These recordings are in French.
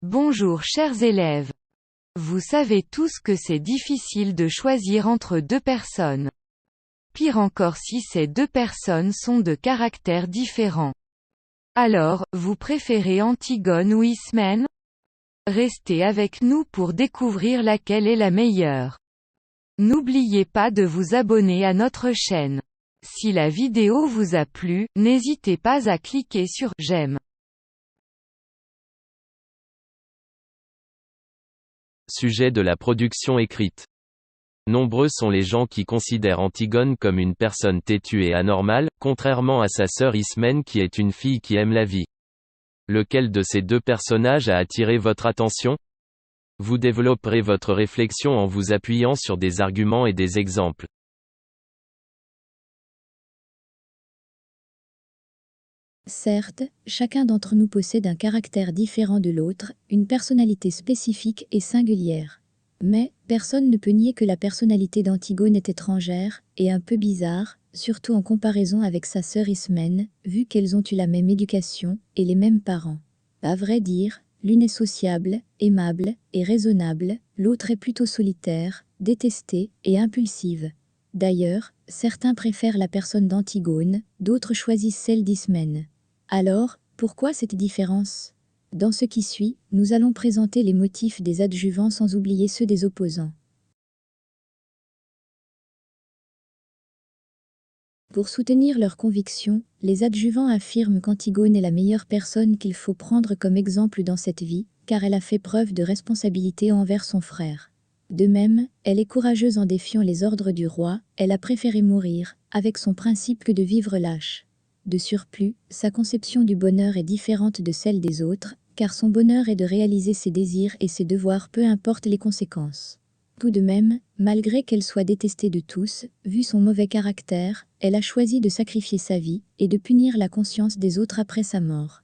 Bonjour chers élèves. Vous savez tous que c'est difficile de choisir entre deux personnes. Pire encore si ces deux personnes sont de caractères différents. Alors, vous préférez Antigone ou Ismène? Restez avec nous pour découvrir laquelle est la meilleure. N'oubliez pas de vous abonner à notre chaîne. Si la vidéo vous a plu, n'hésitez pas à cliquer sur « J'aime ». Sujet de la production écrite. Nombreux sont les gens qui considèrent Antigone comme une personne têtue et anormale, contrairement à sa sœur Ismène qui est une fille qui aime la vie. Lequel de ces deux personnages a attiré votre attention? Vous développerez votre réflexion en vous appuyant sur des arguments et des exemples. Certes, chacun d'entre nous possède un caractère différent de l'autre, une personnalité spécifique et singulière. Mais, personne ne peut nier que la personnalité d'Antigone est étrangère, et un peu bizarre, surtout en comparaison avec sa sœur Ismène, vu qu'elles ont eu la même éducation, et les mêmes parents. À vrai dire, l'une est sociable, aimable, et raisonnable, l'autre est plutôt solitaire, détestée, et impulsive. D'ailleurs, certains préfèrent la personne d'Antigone, d'autres choisissent celle d'Ismène. Alors, pourquoi cette différence? Dans ce qui suit, nous allons présenter les motifs des adjuvants sans oublier ceux des opposants. Pour soutenir leurs convictions, les adjuvants affirment qu'Antigone est la meilleure personne qu'il faut prendre comme exemple dans cette vie, car elle a fait preuve de responsabilité envers son frère. De même, elle est courageuse en défiant les ordres du roi, elle a préféré mourir, avec son principe que de vivre lâche. De surplus, sa conception du bonheur est différente de celle des autres, car son bonheur est de réaliser ses désirs et ses devoirs peu importe les conséquences. Tout de même, malgré qu'elle soit détestée de tous, vu son mauvais caractère, elle a choisi de sacrifier sa vie, et de punir la conscience des autres après sa mort.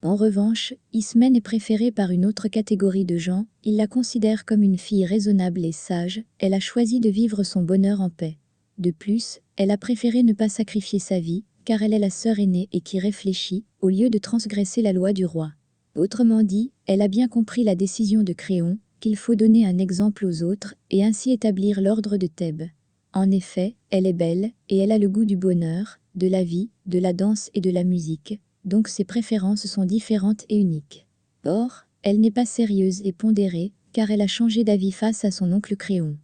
En revanche, Ismène est préférée par une autre catégorie de gens, ils la considèrent comme une fille raisonnable et sage, elle a choisi de vivre son bonheur en paix. De plus, elle a préféré ne pas sacrifier sa vie, car elle est la sœur aînée et qui réfléchit, au lieu de transgresser la loi du roi. Autrement dit, elle a bien compris la décision de Créon, qu'il faut donner un exemple aux autres, et ainsi établir l'ordre de Thèbes. En effet, elle est belle, et elle a le goût du bonheur, de la vie, de la danse et de la musique, donc ses préférences sont différentes et uniques. Or, elle n'est pas sérieuse et pondérée, car elle a changé d'avis face à son oncle Créon.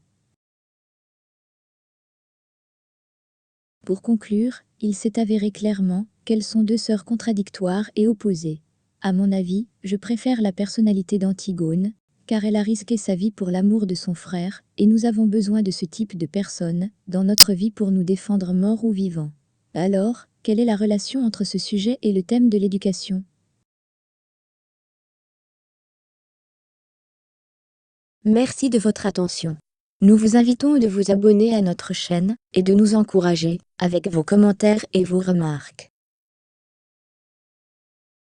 Pour conclure, il s'est avéré clairement qu'elles sont deux sœurs contradictoires et opposées. À mon avis, je préfère la personnalité d'Antigone, car elle a risqué sa vie pour l'amour de son frère, et nous avons besoin de ce type de personne dans notre vie pour nous défendre morts ou vivants. Alors, quelle est la relation entre ce sujet et le thème de l'éducation? Merci de votre attention. Nous vous invitons de vous abonner à notre chaîne et de nous encourager avec vos commentaires et vos remarques.